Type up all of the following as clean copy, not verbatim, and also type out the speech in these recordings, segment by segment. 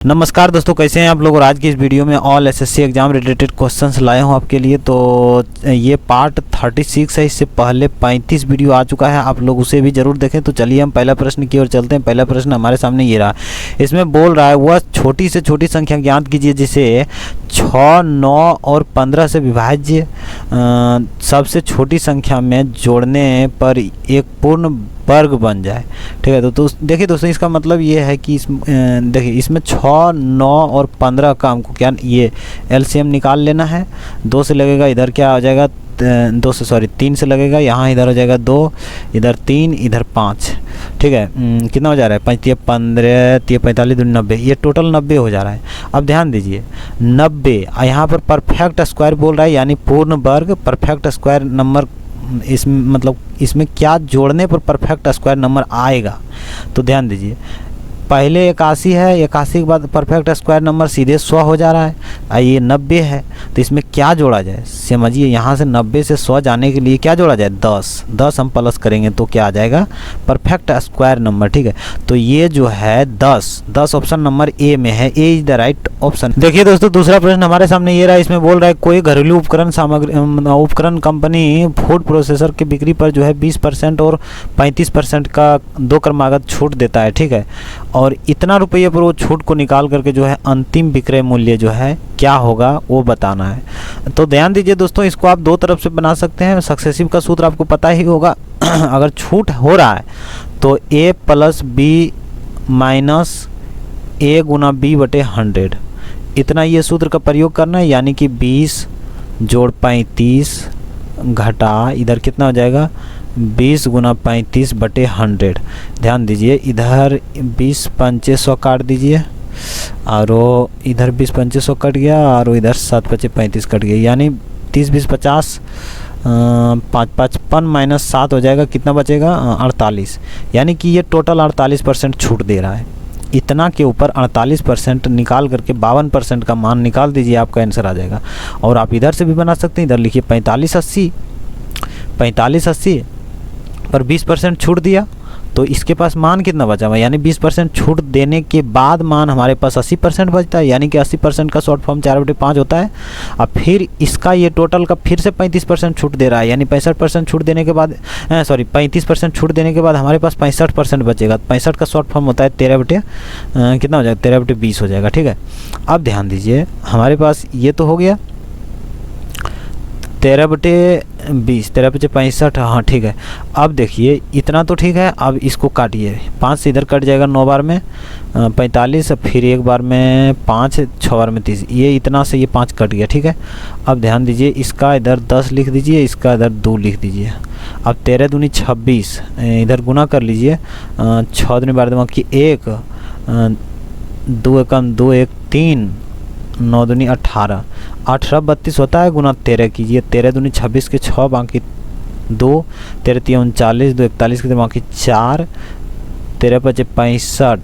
नमस्कार दोस्तों, कैसे हैं आप लोग। और आज की इस वीडियो में all SSC exam related questions लाए हूं आपके लिए। तो ये पार्ट 36 है। इससे पहले 35 वीडियो आ चुका है, आप लोग उसे भी जरूर देखें। तो चलिए हम पहला प्रश्न की ओर चलते हैं। पहला प्रश्न हमारे सामने ये रहा। इसमें बोल रहा है वह छोटी से छोटी संख्या ज्ञात कीजिए जिसे 6, 9 और 15 से विभाज्य सबसे छोटी संख्या में जोड़ने पर एक पूर्ण वर्ग बन जाए। ठीक है, तो देखिए दोस्तों, इसका मतलब ये है कि देखिए इसमें 6, 9 और 15 का हमको क्या ये एलसीएम निकाल लेना है। 2 से लगेगा, इधर क्या हो जाएगा 3 से लगेगा, यहाँ इधर हो जाएगा 2, इधर 3, इधर 5। ठीक है, कितना हो जा रहा है 5, 15, 45, 90, ये टोटल 90 हो जा रहा है। अब ध्यान दीजिए 90, यहाँ पर परफेक्ट स्क्वायर बोल रहा है, यानी पूर्ण वर्ग। परफेक्ट स्क्वायर नंबर इसमें क्या जोड़ने पर परफेक्ट स्क्वायर नंबर आएगा। तो ध्यान दीजिए, पहले 81 है, 81 के बाद परफेक्ट स्क्वायर नंबर सीधे 100 हो जा रहा है। ये 90 है, तो इसमें क्या जोड़ा जाए समझिए। यहाँ से 90 से 100 जाने के लिए क्या जोड़ा जाए 10 हम प्लस करेंगे तो क्या आ जाएगा परफेक्ट स्क्वायर नंबर। ठीक है, तो ये जो है 10 ऑप्शन नंबर ए में है। ए इज द राइट ऑप्शन। देखिए दोस्तों, दूसरा प्रश्न हमारे सामने ये रहा। इसमें बोल रहा है कोई घरेलू उपकरण कंपनी फूड प्रोसेसर की बिक्री पर जो है 20% और 35% का 2 क्रमागत छूट देता है। ठीक है, और इतना रुपये पर वो छूट को निकाल करके जो है अंतिम विक्रय मूल्य जो है क्या होगा वो बताना है। तो ध्यान दीजिए दोस्तों, इसको आप 2 तरफ से बना सकते हैं। सक्सेसिव का सूत्र आपको पता ही होगा। अगर छूट हो रहा है तो a + b - a × b/100 इतना ये सूत्र का प्रयोग करना है। यानी कि 20 + 35 घटा इधर कितना हो जाएगा 20 × 35/100। ध्यान दीजिए, इधर 20 पंचे 100 काट दीजिए, और इधर 20 पंचे 100 कट गया, और इधर 7 पंचे 35 कट गया। यानी 30 20 50 55 - 7 हो जाएगा। कितना बचेगा 48। यानी कि ये टोटल 48% छूट दे रहा है। इतना के ऊपर 48% निकाल करके 52% का मान निकाल दीजिए, आपका आंसर आ जाएगा। और आप इधर से भी बना सकते हैं। इधर लिखिए 45 80 पर 20% छूट दिया, तो इसके पास मान कितना बचा हुआ, यानी 20% छूट देने के बाद मान हमारे पास 80% बचता है। यानी कि 80% का शॉर्ट फॉर्म 4/5 होता है। अब फिर इसका ये टोटल का फिर से 35% छूट दे रहा है। यानी 65% छूट देने के बाद 35% छूट देने के बाद हमारे पास 65% बचेगा। 65 का शॉर्ट फॉर्म होता है 13 कितना हो जाएगा 13/20 हो जाएगा। ठीक है, अब ध्यान दीजिए, हमारे पास ये तो हो गया 13/20, 13/65। हाँ ठीक है, अब देखिए इतना तो ठीक है। अब इसको काटिए, 5 से इधर कट जाएगा 9 बार में 45, फिर 1 बार में 5, 6 बार में 30। ये इतना से ये 5 कट गया। ठीक है, अब ध्यान दीजिए, इसका इधर 10 लिख दीजिए, इसका इधर 2 लिख दीजिए। अब 13 दूनी 26, इधर गुना कर लीजिए। 6 दूनी 12 की 1, 2 एकम 2, 1 3, 9 दूनी 18, 18 32 होता है। गुना 13 कीजिए, 13 दूनी 26 के 6 बाकी 2, 13 3 39, 2 41 के बाकी 4, 13 5 65,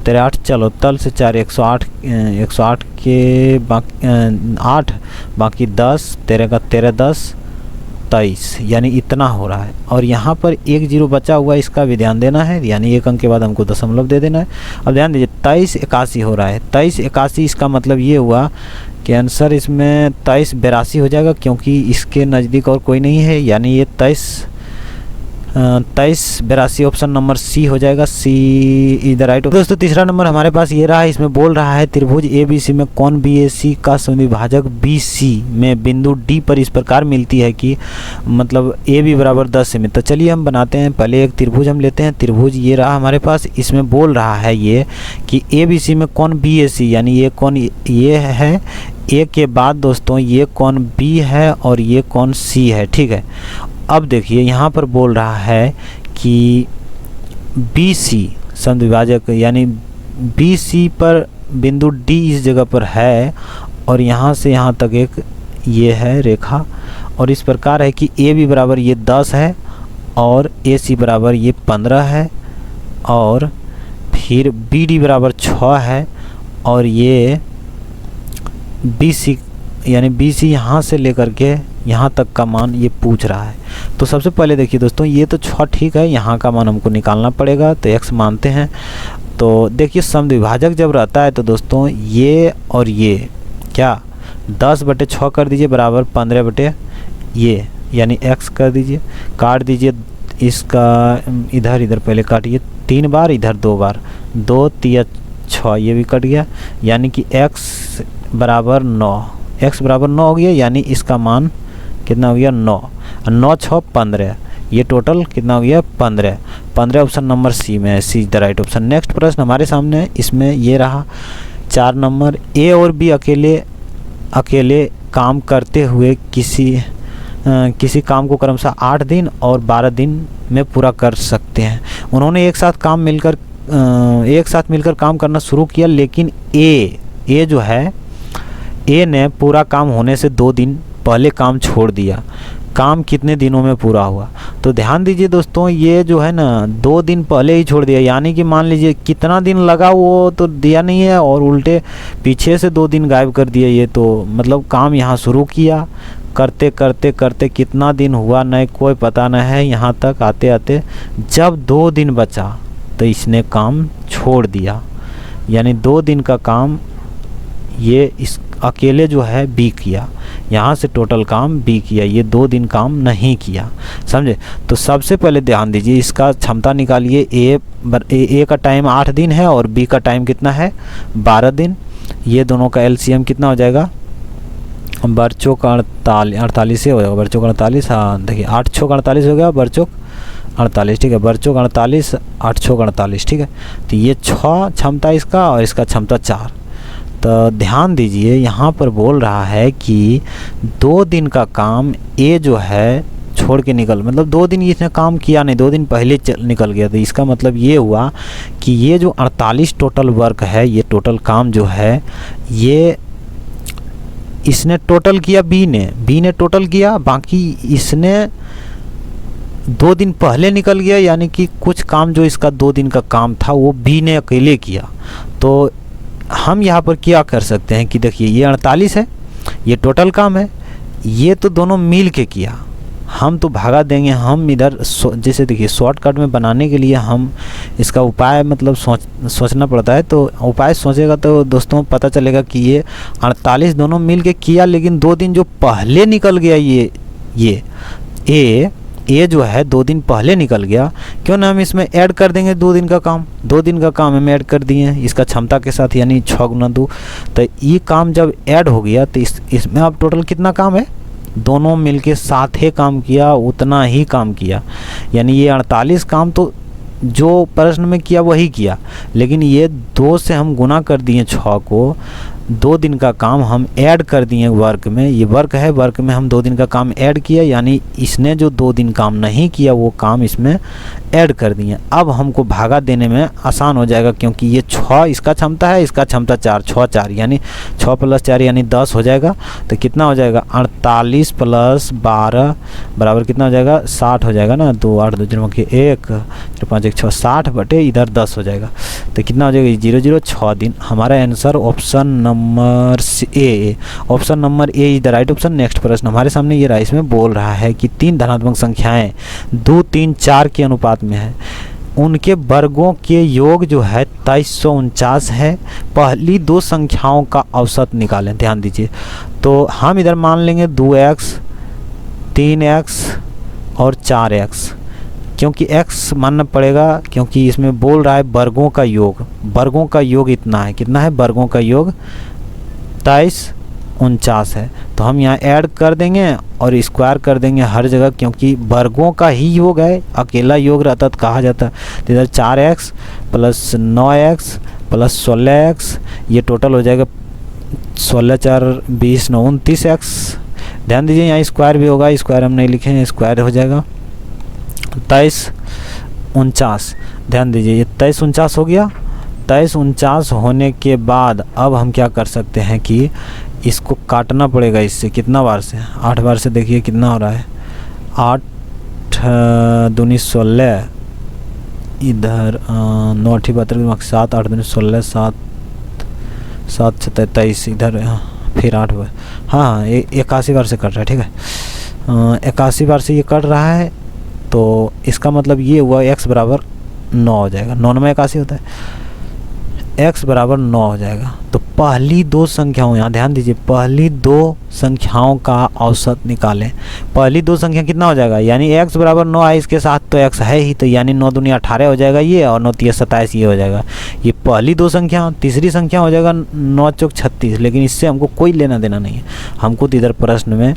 13 8 चलो तल से 4 108 के बाकी 8 बाकी 10, 13 का 13 10 23, यानी इतना हो रहा है। और यहाँ पर 1 0 बचा हुआ है, इसका भी ध्यान देना है। यानी 1 अंक के बाद हमको दशमलव दे देना है। अब ध्यान दीजिए 23 81 हो रहा है। 23 81, इसका मतलब ये हुआ कि आंसर इसमें 23 82 हो जाएगा, क्योंकि इसके नज़दीक और कोई नहीं है। यानी ये 23 82 ऑप्शन नंबर सी हो जाएगा। सी इज द राइट। दोस्तों तीसरा नंबर हमारे पास ये रहा है। इसमें बोल रहा है त्रिभुज ABC में कोण BAC का समविभाजक BC में बिंदु D पर इस प्रकार मिलती है कि मतलब AB = 10 सेमी। तो चलिए हम बनाते हैं। पहले एक त्रिभुज हम लेते हैं। त्रिभुज ये रहा हमारे पास। इसमें बोल रहा है ये कि ABC में कोण BAC, यानी ये कोण ये है, ए के बाद दोस्तों ये कोण B है और ये कोण C है। ठीक है, अब देखिए यहाँ पर बोल रहा है कि BC समद्विभाजक, यानी BC पर बिंदु D इस जगह पर है, और यहाँ से यहाँ तक एक ये है रेखा, और इस प्रकार है कि AB = ये 10 है और AC = ये 15 है, और फिर BD = 6 है, और ये BC यानी BC यहाँ से लेकर के यहाँ तक का मान ये पूछ रहा है। तो सबसे पहले देखिए दोस्तों, ये तो 6 ठीक है, यहाँ का मान हमको निकालना पड़ेगा। तो x मानते हैं, तो देखिए समद्विभाजक जब रहता है तो दोस्तों ये और ये क्या 10/6 कर दीजिए बराबर 15 ये यानी x कर दीजिए, काट दीजिए इसका इधर इधर पहले काटिए 3 बार, इधर 2 बार, 2 3 6 ये भी कट गया, यानी कि x बराबर 9, x बराबर 9 हो गया, यानी इसका मान कितना हो गया 9, 9 6 15, ये टोटल कितना हो गया 15, 15 ऑप्शन नंबर सी में है, C is the right option. Next प्रश्न हमारे सामने है, इसमें ये रहा 4 नंबर, ए और बी अकेले काम करते हुए किसी काम को क्रमशः 8 दिन और 12 दिन में पूरा कर सकते हैं। उन्होंने एक साथ मिलकर काम करना शुरू किया, लेकिन ए जो है ए ने पूरा काम होने से 2 दिन पहले काम छोड़ दिया। काम कितने दिनों में पूरा हुआ? तो ध्यान दीजिए दोस्तों, ये जो है ना 2 दिन पहले ही छोड़ दिया, यानी कि मान लीजिए कितना दिन लगा वो तो दिया नहीं है, और उल्टे पीछे से 2 दिन गायब कर दिया। ये तो मतलब काम यहाँ शुरू किया, करते करते करते कितना दिन हुआ नहीं कोई पता नहीं है, यहाँ तक आते आते जब 2 दिन बचा तो इसने काम छोड़ दिया, यानी 2 दिन का काम ये इस अकेले जो है बी किया, यहाँ से टोटल काम बी किया, ये 2 दिन काम नहीं किया, समझे। तो सबसे पहले ध्यान दीजिए, इसका क्षमता निकालिए। ए का टाइम 8 दिन है और बी का टाइम कितना है 12 दिन, ये दोनों का एलसीएम कितना हो जाएगा, बरचौक 48 से हो जाएगा, बरचौक 48, हाँ देखिए 8 छौक 48 हो गया, बरचौक 48, ठीक है, बरचौक 48 8 छौक 48, ठीक है। तो ये 6 क्षमता इसका और इसका क्षमता 4। तो ध्यान दीजिए यहाँ पर बोल रहा है कि 2 दिन का काम ए जो है छोड़ के मतलब 2 दिन इसने काम किया नहीं, 2 दिन पहले निकल गया। तो इसका मतलब ये हुआ कि ये जो 48 टोटल वर्क है, ये टोटल काम जो है ये इसने टोटल किया बी ने टोटल किया, बाकी इसने 2 दिन पहले निकल गया, यानी कि कुछ काम जो इसका 2 दिन का काम था वो बी ने अकेले किया। तो हम यहाँ पर क्या कर सकते हैं कि देखिए ये 48 है, ये टोटल काम है, ये तो दोनों मिल के किया, हम तो भागा देंगे। हम इधर जैसे देखिए शॉर्टकट में बनाने के लिए हम इसका उपाय मतलब सोचना पड़ता है, तो उपाय सोचेगा तो दोस्तों पता चलेगा कि ये 48 दोनों मिल के किया, लेकिन 2 दिन जो पहले निकल गया ये ए जो है 2 दिन पहले निकल गया, क्यों ना हम इसमें ऐड कर देंगे 2 दिन का काम, 2 दिन का काम हम ऐड कर दिए इसका क्षमता के साथ, यानी 6 गुना 2। तो ये काम जब ऐड हो गया तो इसमें अब टोटल कितना काम है, दोनों मिलके साथ ही काम किया, उतना ही काम किया, यानी ये 48 काम तो जो प्रश्न में किया वही किया, लेकिन ये 2 से हम गुना कर दिए 6 को, 2 दिन का काम हम ऐड कर दिए वर्क में, ये वर्क है, वर्क में हम 2 दिन का काम ऐड किया, यानी इसने जो 2 दिन काम नहीं किया वो काम इसमें ऐड कर दिए। अब हमको भागा देने में आसान हो जाएगा, क्योंकि ये 6 इसका क्षमता है, इसका क्षमता 4, 6 4 यानी 6 + 4 यानी 10 हो जाएगा। तो कितना हो जाएगा 48 + 12 बराबर कितना हो जाएगा 60 हो जाएगा ना, 2 8 2 0 1 5 1 6 60 बटे इधर 10 हो जाएगा। तो कितना हो जाएगा 0 0 6 दिन। हमारा answer option number A, option number A is the right option. Next प्रश्न हमारे सामने ये रहा, इसमें बोल रहा है कि 3 धनात्मक संख्याएं 2 3 4 के अनुपात में है, उनके वर्गों के योग जो है 2349 है, पहली 2 संख्याओं का औसत निकालें। ध्यान दीजिए, तो हम इधर मान लेंगे 2x 3x और 4x, क्योंकि x मानना पड़ेगा, क्योंकि इसमें बोल रहा है वर्गों का योग, वर्गों का योग इतना है, कितना है वर्गों का योग 2349 है। तो हम यहाँ ऐड कर देंगे और स्क्वायर कर देंगे हर जगह, क्योंकि वर्गों का ही योग है, अकेला योग रहता तो कहा जाता। तो इधर 4x + 9x + 16x, ये टोटल हो जाएगा 16 4 20 9 29x। ध्यान दीजिए यहाँ स्क्वायर भी होगा, स्क्वायर हम नहीं लिखे हैं, स्क्वायर हो जाएगा 2349। ध्यान दीजिए ये 2349 हो गया। 2349 होने के बाद अब हम क्या कर सकते हैं कि इसको काटना पड़ेगा इससे, कितना बार से 8 बार से, देखिए कितना हो रहा है 8 दूनी 16, इधर 9 8 72 7 8 दूनी 16 7 7 23, इधर फिर 8 बार, हाँ 81 बार से कट रहा है, ठीक है 81 बार से ये कट रहा है। तो इसका मतलब ये हुआ x बराबर 9 हो जाएगा, 9 में 81 होता है। x बराबर 9 हो जाएगा। तो पहली दो संख्याओं, यहाँ ध्यान दीजिए, पहली दो संख्याओं का औसत निकालें। पहली दो संख्या कितना हो जाएगा, यानी x बराबर 9 है, इसके साथ तो x है ही, तो यानी 9 दूनी 18 हो जाएगा ये, और 9 तिया 27 ये हो जाएगा। ये पहली दो संख्या। तीसरी संख्या हो जाएगा 9 चौक 36, लेकिन इससे हमको कोई लेना देना नहीं है। हमको तो इधर प्रश्न में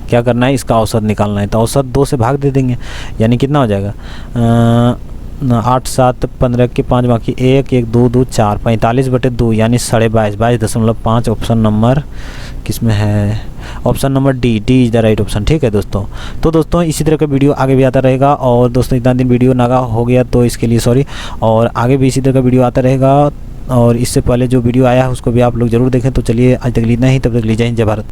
क्या करना है, इसका औसत निकालना है। तो औसत 2 से भाग दे देंगे, यानी कितना हो जाएगा 8 7 15 के 5 बाकी 1 1 2 2 4 45/2 यानी 22.5 22.5। ऑप्शन नंबर किस में है, option number D is the right option. ठीक है दोस्तों। तो दोस्तों इसी तरह का वीडियो आगे भी आता रहेगा। और दोस्तों इतना दिन वीडियो नागा हो गया तो इसके लिए सॉरी, और आगे भी इसी तरह का वीडियो आता रहेगा। और इससे पहले जो वीडियो आया है उसको भी आप लोग जरूर देखें। तो चलिए आज तक इतना ही, तब तक लीजिए जय भारत।